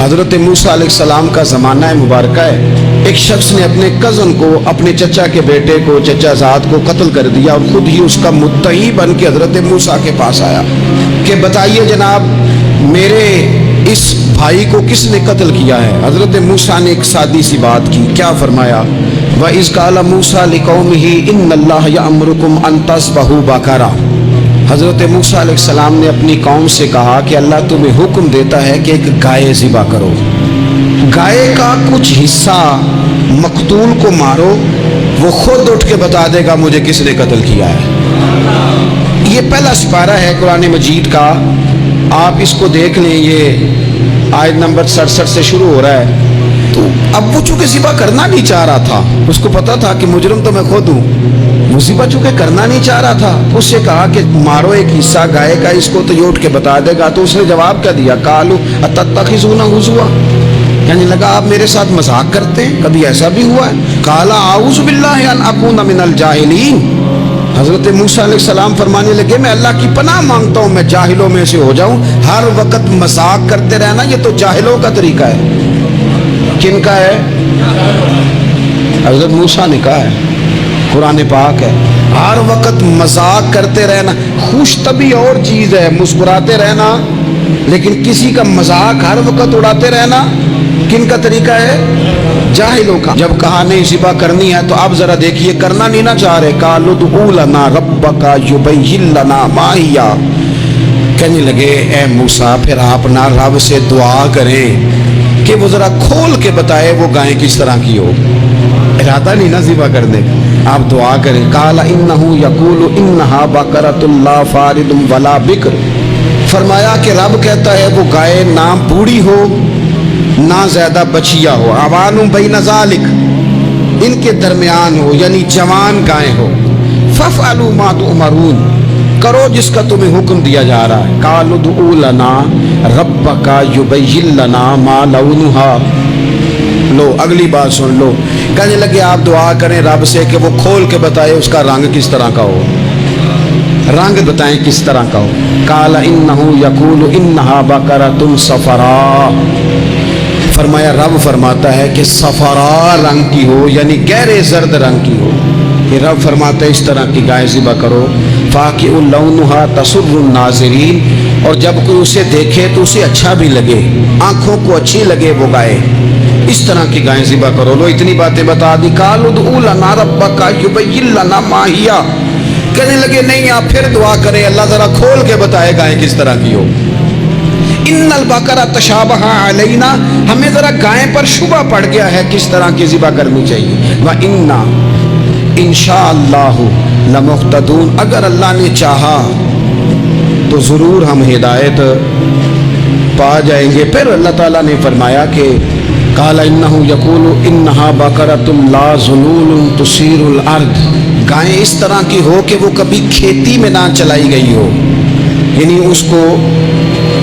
حضرت موسیٰ علیہ السلام کا زمانہ مبارکہ ہے، ایک شخص نے اپنے کزن کو، اپنے چچا کے بیٹے کو، چچا زاد کو قتل کر دیا اور خود ہی اس کا مدعی بن کے حضرت موسیٰ کے پاس آیا کہ بتائیے جناب میرے اس بھائی کو کس نے قتل کیا ہے؟ حضرت موسیٰ نے ایک سادی سی بات کی، کیا فرمایا؟ وَإِذْ قَالَ مُوسَىٰ لِقَوْمِهِ إِنَّ اللَّهَ يَأْمُرُكُمْ أَن تَذْبَحُوا بَقَرَةً۔ حضرت موسیٰ علیہ السلام نے اپنی قوم سے کہا کہ اللہ تمہیں حکم دیتا ہے کہ ایک گائے ذبح کرو، گائے کا کچھ حصہ مقتول کو مارو، وہ خود اٹھ کے بتا دے گا مجھے کس نے قتل کیا ہے۔ یہ پہلا سپارہ ہے قرآن مجید کا، آپ اس کو دیکھ لیں، یہ آیت نمبر 67 سے شروع ہو رہا ہے۔ تو اب وہ چونکہ ذبح کرنا نہیں چاہ رہا تھا، اس کو پتا تھا کہ مجرم تو میں خود ہوں، وہ ذبح چونکہ کرنا نہیں چاہ رہا تھا، اس سے کہا کہ مارو ایک حصہ گائے کا، اس کو تو یہ اٹھ کے بتا دے گا۔ تو اس نے جواب کیا دیا؟ قالوا اتتخذون ہزوا، کہنے لگا آپ میرے ساتھ مذاق کرتے ہیں، کبھی ایسا بھی ہوا ہے؟ قال اعوذ باللہ ان اکون من الجاہلین، حضرت موسیٰ علیہ السلام فرمانے لگے میں اللہ کی پناہ مانگتا ہوں میں جاہلوں میں سے ہو جاؤں۔ ہر وقت مذاق کرتے رہنا یہ تو جاہلوں کا طریقہ ہے۔ کن کا ہے؟ حضرت موسیٰ نے کہا ہے، قرآن پاک ہے، ہر وقت مذاق کرتے رہنا۔ خوش طبعی اور چیز ہے، مسکراتے رہنا، لیکن کسی کا مذاق ہر وقت اڑاتے رہنا کن کا طریقہ ہے؟ جاہلوں کا۔ جب کہا نہیں ذبح کرنی ہے تو اب ذرا دیکھیے کرنا نہیں نہ چاہ رہے، قالوا ادع لنا ربک یبین لنا ما ہی، کہنے لگے اے موسیٰ پھر آپ نہ رب سے دعا کریں کہ وہ ذرا کھول کے بتائے وہ گائیں کس طرح کی ہو، ارادہ نہیں نہ ذبح کرنے کا، آپ دعا کریں۔ قال انہ یقول انہا بقرۃ لا فارض ولا بکر، فرمایا کہ رب کہتا ہے وہ گائے نہ بوڑھی ہو نہ زیادہ بچیا ہو، عوان بین ذالک، ان کے درمیان ہو، یعنی جوان گائے ہو۔ فافعلوا ما تؤمرون، کرو جس کا تمہیں حکم دیا جا رہا ہے۔ قالوا ادع لنا ربک یبین لنا ما لونھا، لو اگلی بات سن لو، کہنے لگے آپ دعا کریں رب سے کہ وہ کھول کے بتائے اس کا رنگ کس طرح کا ہو، رنگ بتائیں کس طرح کا ہو۔ قال انہ یقول انہا بقرۃ صفراء، فرمایا رب فرماتا ہے کہ صفراء رنگ کی ہو، یعنی گہرے زرد رنگ کی ہو۔ یہ رب فرماتا ہے اس طرح کی گائے ذبح کرو۔ فاقع لونھا تسر الناظرین، اور جب کوئی اسے دیکھے تو اسے اچھا بھی لگے، آنکھوں کو اچھی لگے وہ گائے، اس طرح کی گائیں ذبح کرو۔ لو اتنی باتیں بتا دی۔ قالوا ادع لنا ربک یبین لنا ما ہی، کہنے لگے نہیں آپ پھر دعا کریں اللہ ذرا کھول کے بتائے گائیں کس طرح کی ہو۔ ان البقرہ تشابہ علینا، ہمیں ذرا گائیں پر شبہ پڑ گیا ہے کس طرح کی ذبح کرنی چاہیے۔ وَإِنَّا انشاءاللہ لمہتدون، اگر اللہ نے چاہا تو ضرور ہم ہدایت پا جائیں گے۔ پھر اللہ تعالیٰ نے فرمایا کہ قال انہ یقول انہا بقرۃ لا ذلول تثیر الارض، گائیں اس طرح کی ہو کہ وہ کبھی کھیتی میں نہ چلائی گئی ہو، یعنی اس کو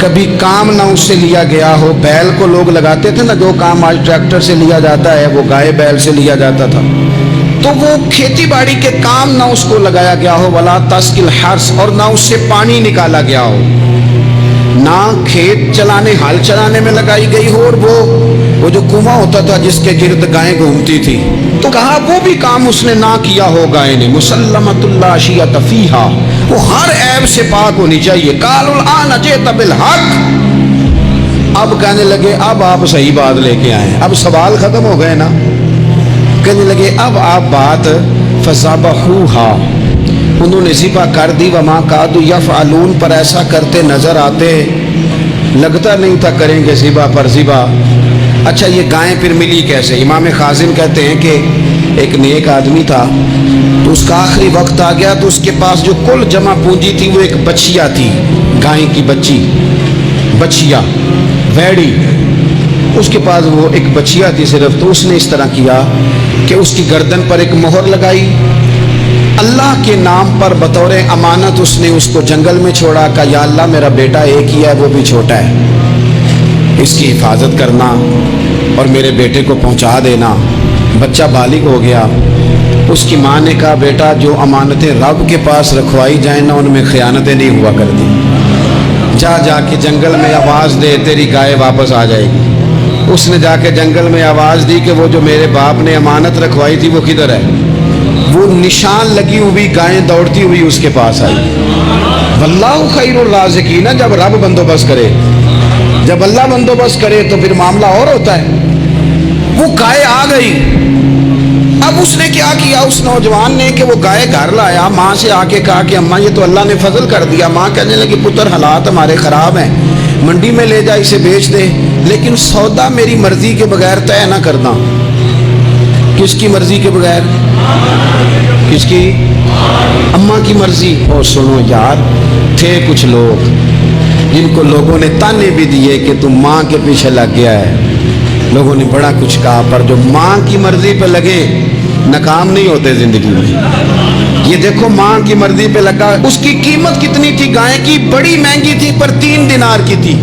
کبھی کام نہ اس سے لیا گیا ہو۔ بیل کو لوگ لگاتے تھے نا، جو کام آج ٹریکٹر سے لیا جاتا ہے وہ گائے بیل سے لیا جاتا تھا، تو وہ کھیتی باڑی کے کام نہ اس کو لگایا گیا ہو۔ ولا تسقی الحرث، اور نہ اس سے پانی نکالا گیا ہو، نہ کھیت چلانے ہل چلانے میں لگائی گئی ہو، اور وہ جو کنواں ہوتا تھا جس کے گرد گائیں گھومتی تھی، تو کہا وہ بھی کام اس نے نہ کیا ہو گائے نے۔ مسلمۃ لا شیۃ فیہا، وہ ہر عیب سے پاک ہونی چاہیے۔ قالوا الآن جئت بالحق، اب کہنے لگے اب آپ صحیح بات لے کے آئے، اب سوال ختم ہو گئے نا، کہنے لگے اب آپ بات فذبحوہا، انہوں نے ذبح کر دی۔ وما کادوا یفعلون، پر ایسا کرتے نظر آتے، لگتا نہیں تھا کریں گے ذبح پر ذبح۔ اچھا یہ گائیں پھر ملی کیسے؟ امام خازن کہتے ہیں کہ ایک نیک آدمی تھا، تو اس کا آخری وقت آ گیا، تو اس کے پاس جو کل جمع پونجی تھی وہ ایک بچیا تھی، گائیں کی بچی، بچیا ویڑی، اس کے پاس وہ ایک بچیا تھی صرف۔ تو اس نے اس طرح کیا کہ اس کی گردن پر ایک مہر لگائی، اللہ کے نام پر بطور امانت اس نے اس کو جنگل میں چھوڑا، کہا یا اللہ میرا بیٹا ایک ہی ہے وہ بھی چھوٹا ہے، اس کی حفاظت کرنا اور میرے بیٹے کو پہنچا دینا۔ بچہ بالغ ہو گیا، اس کی ماں نے کہا بیٹا جو امانتیں رب کے پاس رکھوائی جائیں نا ان میں خیانتیں نہیں ہوا کرتی، جا جا کے جنگل میں آواز دے تیری گائے واپس آ جائے گی۔ اس نے جا کے جنگل میں آواز دی کہ وہ جو میرے باپ نے امانت رکھوائی تھی وہ کدھر ہے؟ وہ نشان لگی ہوئی گائیں دوڑتی ہوئی اس کے پاس آئی. واللہ خیر الرازقین. جب رب بندوبست کرے، جب اللہ بندوبست کرے تو پھر معاملہ اور ہوتا ہے. وہ گائے آ گئی. اب اس نے کیا کیا اس نوجوان نے کہ وہ گائے گھر لایا، ماں سے آ کے کہا کہ اماں یہ تو اللہ نے فضل کر دیا. ماں کہنے لگی پتر حالات ہمارے خراب ہیں، منڈی میں لے جا اسے بیچ دے، لیکن سودا میری مرضی کے بغیر طے نہ کرنا. کس کی مرضی کے بغیر؟ کس کی؟ اماں کی مرضی. اور سنو یار، تھے کچھ لوگ جن کو لوگوں نے تانے بھی دیے کہ تم ماں کے پیچھے لگ گیا ہے، لوگوں نے بڑا کچھ کہا، پر جو ماں کی مرضی پہ لگے ناکام نہیں ہوتے زندگی میں. یہ دیکھو ماں کی مرضی پہ لگا. اس کی قیمت کتنی تھی گائے کی؟ بڑی مہنگی تھی، پر 3 دینار کی تھی.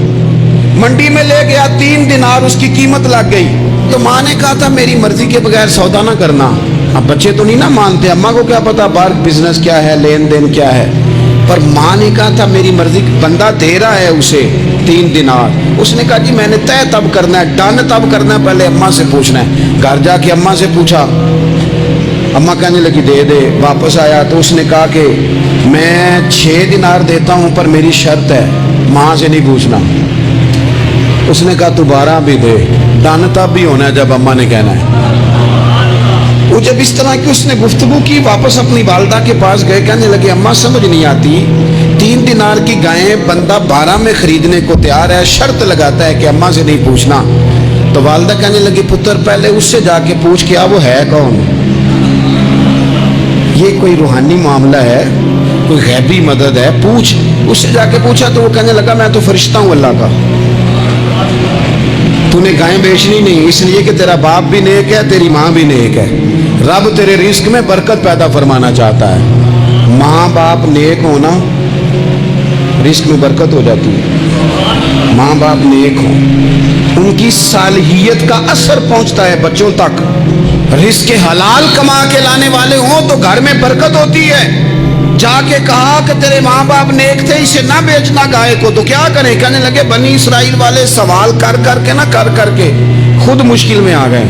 منڈی میں لے گیا، 3 دینار اس کی قیمت لگ گئی. تو ماں نے کہا تھا میری مرضی کے بغیر سودا نہ کرنا. اب بچے تو نہیں نہ مانتے، اماں کو کیا پتا باہر بزنس کیا ہے، لین دین کیا ہے. پر ماں نے کہا تھا میری مرضی. بندہ دے رہا ہے اسے 3 دینار. اس نے کہا جی میں نے طے تب کرنا ہے، ڈن تب کرنا ہے، پہلے اماں سے پوچھنا ہے. گھر جا کے اماں سے پوچھا، اماں کہنے لگی دے دے. واپس آیا تو اس نے کہا کہ میں 6 دینار دیتا ہوں پر میری شرط ہے، ماں سے نہیں پوچھنا. اس نے کہا تو 12 بھی دے. ڈن تب بھی ہونا ہے جب اماں نے کہنا ہے. وہ جب اس طرح کی اس نے گفتگو کی، واپس اپنی والدہ کے پاس گئے، کہنے لگے اماں سمجھ نہیں آتی، 3 دینار کی گائیں بندہ 12 میں خریدنے کو تیار ہے، شرط لگاتا ہے کہ اماں سے نہیں پوچھنا. تو والدہ کہنے لگی پتر پہلے اس سے جا کے پوچھ کیا وہ ہے کون. یہ کوئی روحانی معاملہ ہے، کوئی غیبی مدد ہے، پوچھ. اس سے جا کے پوچھا تو وہ کہنے لگا میں تو فرشتہ ہوں اللہ کا، تو نے گائیں بیچنی نہیں، اس لیے کہ تیرا باپ بھی نیک ہے، تیری ماں بھی نیک ہے. رب تیرے رزق میں برکت پیدا فرمانا چاہتا ہے. ماں باپ نیک ہونا، رزق میں برکت ہو جاتی ہے. ماں باپ نیک ہوں، ان کی صالحیت کا اثر پہنچتا ہے بچوں تک. رزق حلال کما کے لانے والے ہوں تو گھر میں برکت ہوتی ہے. جا کے کہا کہ تیرے ماں باپ نیک تھے، اسے نہ بیچنا گائے کو. تو کیا کریں؟ کہنے لگے بنی اسرائیل والے سوال کر کر کے نہ کر کر کے خود مشکل میں آ گئے.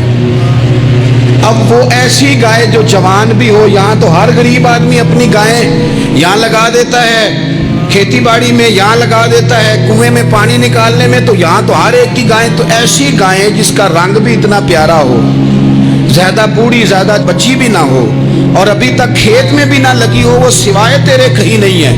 اب وہ ایسی گائے جو جوان بھی ہو، یہاں تو ہر غریب آدمی اپنی گائیں یہاں لگا دیتا ہے، کھیتی باڑی میں یہاں لگا دیتا ہے، کنویں میں پانی نکالنے میں تو یہاں تو ہر ایک کی گائیں. تو ایسی گائیں جس کا رنگ بھی اتنا پیارا ہو، زیادہ بوڑھی زیادہ بچی بھی نہ ہو، اور ابھی تک کھیت میں بھی نہ لگی ہو، وہ سوائے تیرے کہیں نہیں ہے.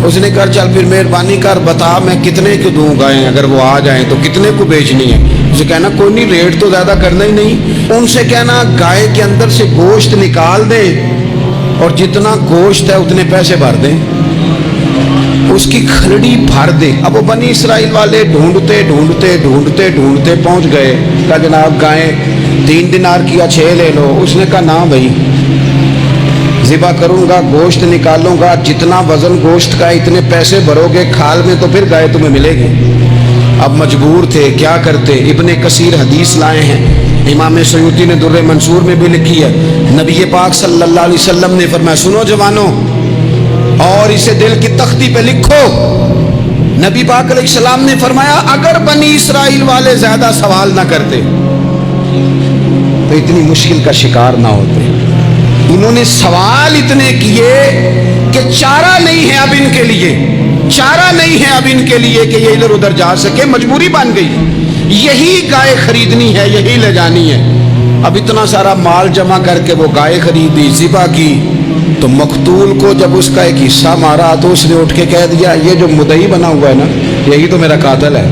اس نے کہا چل پھر مہربانی کر بتا میں کتنے کو دوں گائیں، اگر وہ آ جائیں تو کتنے کو بیچنی ہے. اسے کہنا کوئی نہیں، ریٹ تو زیادہ کرنا ہی نہیں. ان سے کہنا گائے کے اندر سے گوشت نکال دیں اور جتنا گوشت ہے اتنے پیسے بھر دیں، اس کی کھلڑی بھر دے. اب وہ بنی اسرائیل والے ڈھونڈتے ڈھونڈتے ڈھونڈتے ڈھونڈتے پہنچ گئے. کہا جناب گائیں 3 دینار کی 6 لے لو. اس نے کہا نہ بھائی، ذبح کروں گا، گوشت نکالوں گا، جتنا وزن گوشت کا اتنے پیسے بھرو گے کھال میں تو پھر گائے تمہیں ملے گی. اب مجبور تھے، کیا کرتے. ابن کثیر حدیث لائے ہیں، امام سیوطی نے در منصور میں بھی لکھی ہے. نبی پاک صلی اللہ علیہ وسلم نے فرمایا سنو جوانوں اور اسے دل کی تختی پہ لکھو. نبی پاک علیہ السلام نے فرمایا اگر بنی اسرائیل والے زیادہ سوال نہ کرتے تو اتنی مشکل کا شکار نہ ہوتے. انہوں نے سوال اتنے کیے کہ چارہ نہیں ہے اب ان کے لیے، چارہ نہیں ہے اب ان کے لیے کہ یہ ادھر ادھر جا سکے. مجبوری بن گئی، یہی گائے خریدنی ہے، یہی لے جانی ہے. اب اتنا سارا مال جمع کر کے وہ گائے خریدی، ذبح کی. تو مقتول کو جب اس کا ایک حصہ مارا تو اس نے اٹھ کے کہہ دیا یہ جو مدعی بنا ہوا ہے نا، یہی تو میرا قاتل ہے.